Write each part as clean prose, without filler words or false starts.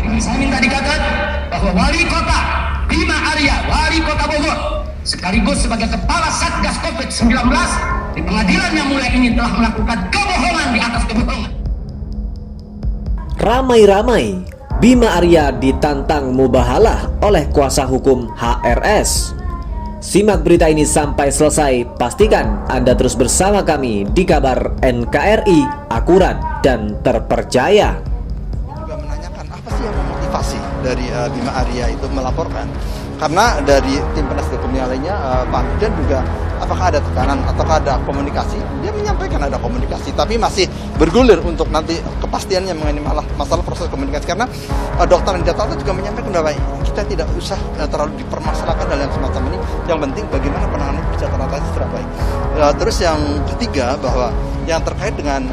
Ini saya minta dicatat bahwa wali kota Bima Arya, wali kota Bogor, sekaligus sebagai kepala Satgas COVID-19 di pengadilan yang mulai ini telah melakukan kebohongan di atas kebohongan. Ramai-ramai, Bima Arya ditantang mubahalah oleh kuasa hukum HRS. Simak berita ini sampai selesai. Pastikan Anda terus bersama kami di kabar NKRI, akurat dan terpercaya. Juga menanyakan apa sih yang memotivasi dari Bima Arya itu melaporkan? Karena dari tim penasihat hukum yang lainnya, Pak Presiden juga apakah ada tekanan atau ada komunikasi? Dia menyampaikan ada komunikasi, tapi masih bergulir untuk nanti kepastiannya mengenai masalah proses komunikasi. Karena dokter yang datang juga menyampaikan bahwa kita tidak usah terlalu dipermasalahkan hal yang semacam ini. Yang penting bagaimana penanganan bisa teratasi secara baik. Terus yang ketiga bahwa yang terkait dengan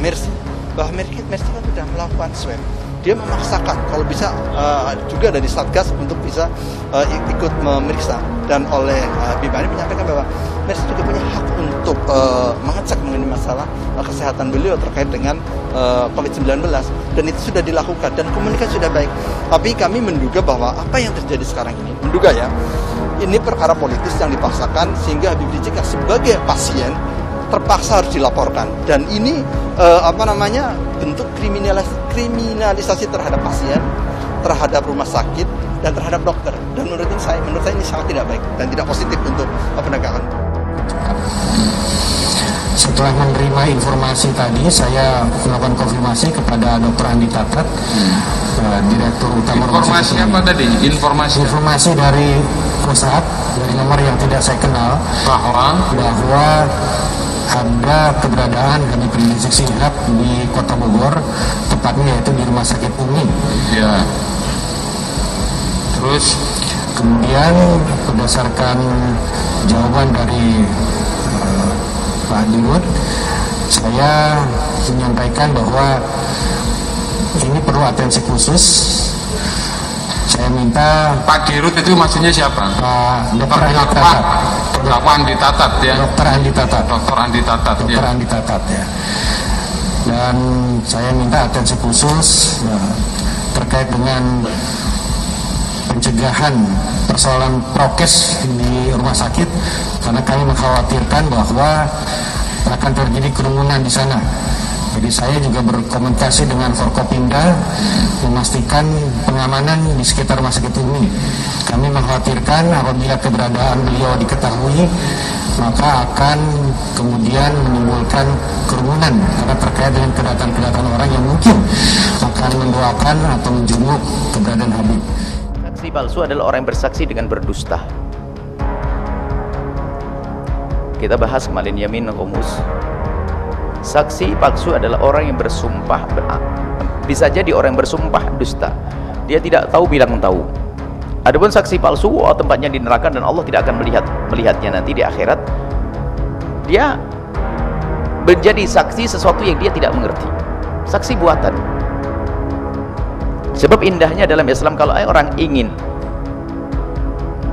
Mercy, bahwa Mercy kan sudah melakukan swab. Dia memaksakan kalau bisa juga dari Satgas untuk bisa ikut memeriksa, dan oleh Bima Arya menyampaikan bahwa Mercy juga punya hak untuk mengecek mengenai masalah kesehatan beliau terkait dengan COVID-19, dan itu sudah dilakukan dan komunikasi sudah baik. Tapi kami menduga bahwa apa yang terjadi sekarang ini, menduga ya, ini perkara politis yang dipaksakan sehingga Habib Rizik sebagai pasien terpaksa harus dilaporkan, dan ini bentuk kriminalisasi terhadap pasien, terhadap rumah sakit, dan terhadap dokter. Dan menurut saya ini sangat tidak baik dan tidak positif untuk penegakan. Setelah menerima informasi tadi, saya melakukan konfirmasi kepada Dr. Andi Tatat, Direktur Utama Rumah Sakit. Informasi apa tadi? Informasi dari pusat, dari nomor yang tidak saya kenal, bahwa ada keberadaan Habib Rizik Syihab di Kota Bogor, tepatnya yaitu di Rumah Sakit Umi. Ya. Terus kemudian berdasarkan jawaban dari Pak Dirut, saya menyampaikan bahwa ini perlu atensi khusus. Saya minta Pak Dirut itu maksudnya siapa? Pak Dr. Andi Tatat. Dr. Andi Tatat ya. Dr. Andi Tatat. Dr. Andi Tatat ya. Dr. Andi Tatat ya. Dan saya minta atensi khusus terkait dengan pencegahan persoalan prokes di rumah sakit, karena kami mengkhawatirkan bahwa akan terjadi kerumunan di sana. Jadi saya juga berkomunikasi dengan Forkopimda memastikan pengamanan di sekitar rumah sakit ini. Kami mengkhawatirkan apabila keberadaan beliau diketahui, maka akan kemudian menimbulkan kerumunan karena terkait dengan kedatangan orang yang mungkin akan mendoakan atau menjenguk keberadaan Habib. Saksi palsu adalah orang yang bersaksi dengan berdusta. Kita bahas kemarin yamin rumus. Saksi palsu adalah orang yang bersumpah, bisa jadi orang yang bersumpah dusta. Dia tidak tahu bilang tahu. Adapun saksi palsu, tempatnya di neraka dan Allah tidak akan melihatnya nanti di akhirat. Dia menjadi saksi sesuatu yang dia tidak mengerti. Saksi buatan. Sebab indahnya dalam Islam kalau orang ingin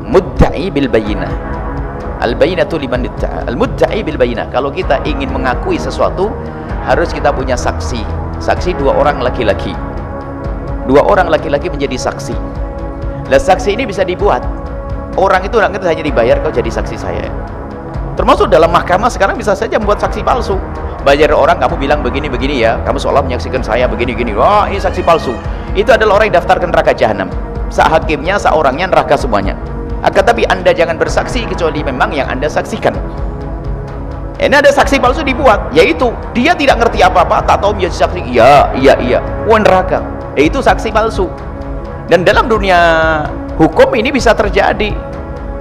mudda'i bil bayyinah. Al-bayyinatu liman idda'a. Al-mudda'i bil bayyinah. Kalau kita ingin mengakui sesuatu, harus kita punya saksi. Saksi dua orang laki-laki. Dua orang laki-laki menjadi saksi. Nah, saksi ini bisa dibuat. Orang itu hanya dibayar, kau jadi saksi saya. Termasuk dalam mahkamah sekarang bisa saja membuat saksi palsu. Bayar orang, kamu bilang begini-begini ya, kamu seolah menyaksikan saya begini-gini. Wah, ini saksi palsu. Itu adalah orang yang daftarkan neraka jahanam. Hakimnya, orangnya neraka semuanya. Akan tapi Anda jangan bersaksi kecuali memang yang Anda saksikan. Ini ada saksi palsu dibuat, yaitu dia tidak ngerti apa-apa, tak tahu menjadi saksi. Iya, neraka. Itu saksi palsu. Dan dalam dunia hukum ini bisa terjadi.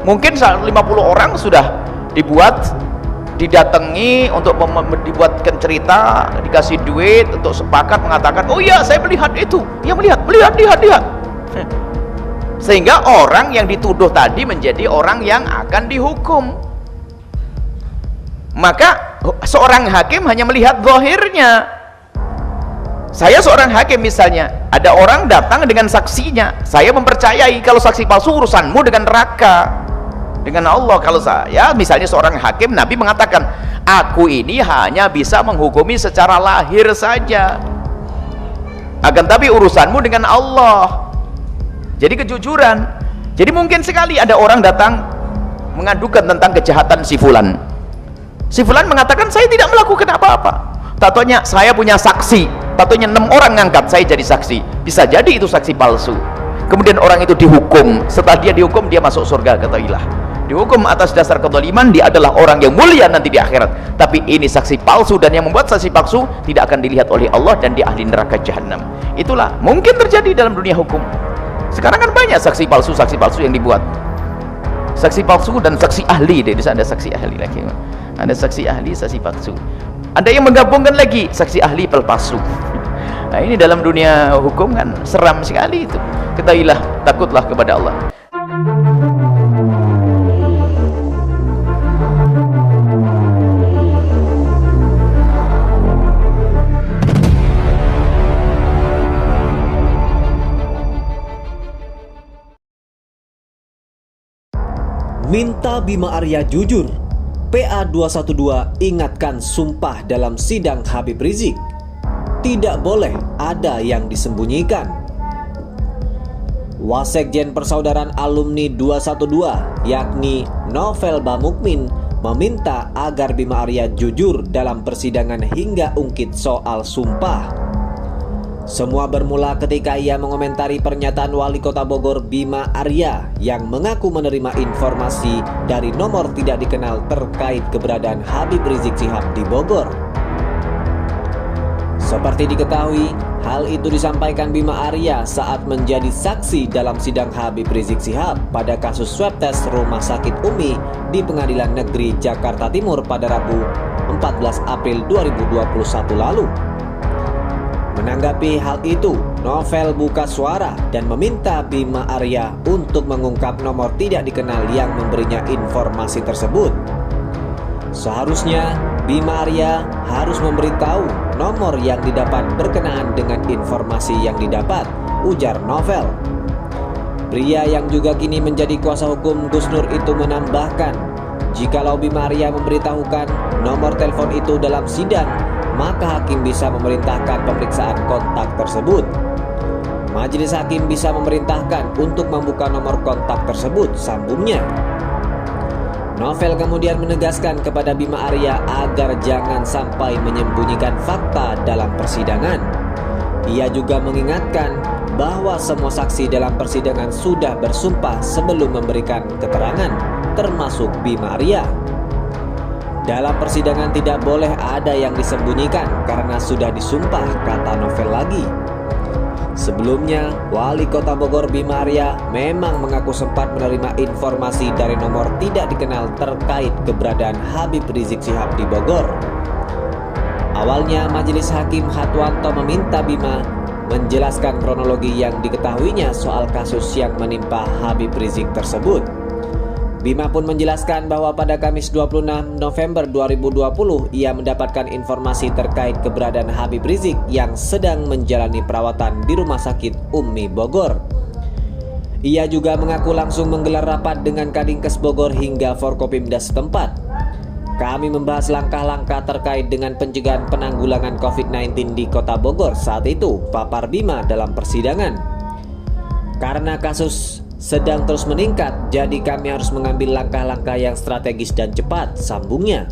Mungkin 50 orang sudah dibuat, didatangi untuk dibuatkan cerita, dikasih duit untuk sepakat mengatakan, oh iya saya melihat itu, ya melihat. Sehingga orang yang dituduh tadi menjadi orang yang akan dihukum. Maka seorang hakim hanya melihat zahirnya. Saya seorang hakim misalnya, ada orang datang dengan saksinya, saya mempercayai kalau saksi palsu urusanmu dengan neraka, dengan Allah. Kalau saya misalnya seorang hakim, Nabi mengatakan, aku ini hanya bisa menghukumi secara lahir saja. akan tapi urusanmu dengan Allah. Jadi kejujuran. Jadi mungkin sekali ada orang datang mengadukan tentang kejahatan si fulan. Si fulan mengatakan saya tidak melakukan apa-apa. Tatonya saya punya saksi. Tatonya 6 orang ngangkat saya jadi saksi. Bisa jadi itu saksi palsu. Kemudian orang itu dihukum. Setelah dia dihukum, dia masuk surga, katailah. Dihukum atas dasar kezaliman, dia adalah orang yang mulia nanti di akhirat. Tapi ini saksi palsu, dan yang membuat saksi palsu tidak akan dilihat oleh Allah dan dia ahli neraka jahanam. Itulah mungkin terjadi dalam dunia hukum. Sekarang kan banyak saksi palsu yang dibuat. Saksi palsu dan saksi ahli. Di sana ada saksi ahli lagi. Ada saksi ahli, saksi palsu. Ada yang menggabungkan lagi saksi ahli palsu. Nah, ini dalam dunia hukum kan seram sekali itu. Ketahuilah, takutlah kepada Allah. Minta Bima Arya jujur. PA 212 ingatkan sumpah dalam sidang Habib Rizik. Tidak boleh ada yang disembunyikan. Wasekjen Persaudaraan Alumni 212 yakni Novel Bamukmin meminta agar Bima Arya jujur dalam persidangan hingga ungkit soal sumpah. Semua bermula ketika ia mengomentari pernyataan Wali Kota Bogor Bima Arya yang mengaku menerima informasi dari nomor tidak dikenal terkait keberadaan Habib Rizik Syihab di Bogor. Seperti diketahui, hal itu disampaikan Bima Arya saat menjadi saksi dalam sidang Habib Rizik Syihab pada kasus swab test Rumah Sakit Umi di Pengadilan Negeri Jakarta Timur pada Rabu 14 April 2021 lalu. Menanggapi hal itu, Novel buka suara dan meminta Bima Arya untuk mengungkap nomor tidak dikenal yang memberinya informasi tersebut. Seharusnya Bima Arya harus memberitahu nomor yang didapat berkenaan dengan informasi yang didapat, ujar Novel. Pria yang juga kini menjadi kuasa hukum Gus Nur itu menambahkan, jikalau Bima Arya memberitahukan nomor telepon itu dalam sidang, maka hakim bisa memerintahkan pemeriksaan kontak tersebut. Majelis hakim bisa memerintahkan untuk membuka nomor kontak tersebut, sambungnya. Novel kemudian menegaskan kepada Bima Arya agar jangan sampai menyembunyikan fakta dalam persidangan. Ia juga mengingatkan bahwa semua saksi dalam persidangan sudah bersumpah sebelum memberikan keterangan, termasuk Bima Arya. Dalam persidangan tidak boleh ada yang disembunyikan karena sudah disumpah, kata Novel lagi. Sebelumnya, Wali Kota Bogor Bima Arya memang mengaku sempat menerima informasi dari nomor tidak dikenal terkait keberadaan Habib Rizik Syihab di Bogor. Awalnya, Majelis Hakim Hatwanto meminta Bima menjelaskan kronologi yang diketahuinya soal kasus yang menimpa Habib Rizik tersebut. Bima pun menjelaskan bahwa pada Kamis 26 November 2020 ia mendapatkan informasi terkait keberadaan Habib Rizik yang sedang menjalani perawatan di Rumah Sakit Umi Bogor. Ia juga mengaku langsung menggelar rapat dengan Kadinkes Bogor hingga Forkopimda setempat. Kami membahas langkah-langkah terkait dengan pencegahan penanggulangan COVID-19 di Kota Bogor saat itu, papar Bima dalam persidangan. Karena kasus sedang terus meningkat, jadi kami harus mengambil langkah-langkah yang strategis dan cepat, sambungnya.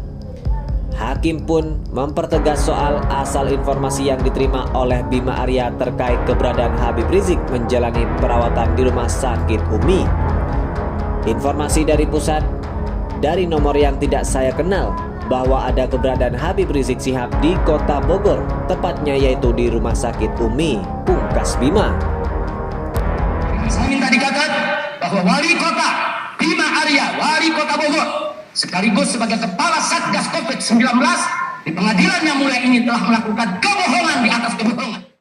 Hakim pun mempertegas soal asal informasi yang diterima oleh Bima Arya terkait keberadaan Habib Rizik menjalani perawatan di Rumah Sakit Umi. Informasi dari pusat, dari nomor yang tidak saya kenal, bahwa ada keberadaan Habib Rizik Syihab di Kota Bogor, tepatnya yaitu di Rumah Sakit Umi, pungkas Bima. Saya minta dicatat bahwa Wali Kota Bima Arya, Wali Kota Bogor, sekaligus sebagai Kepala Satgas COVID-19 di pengadilan yang mulia ini telah melakukan kebohongan di atas kebohongan.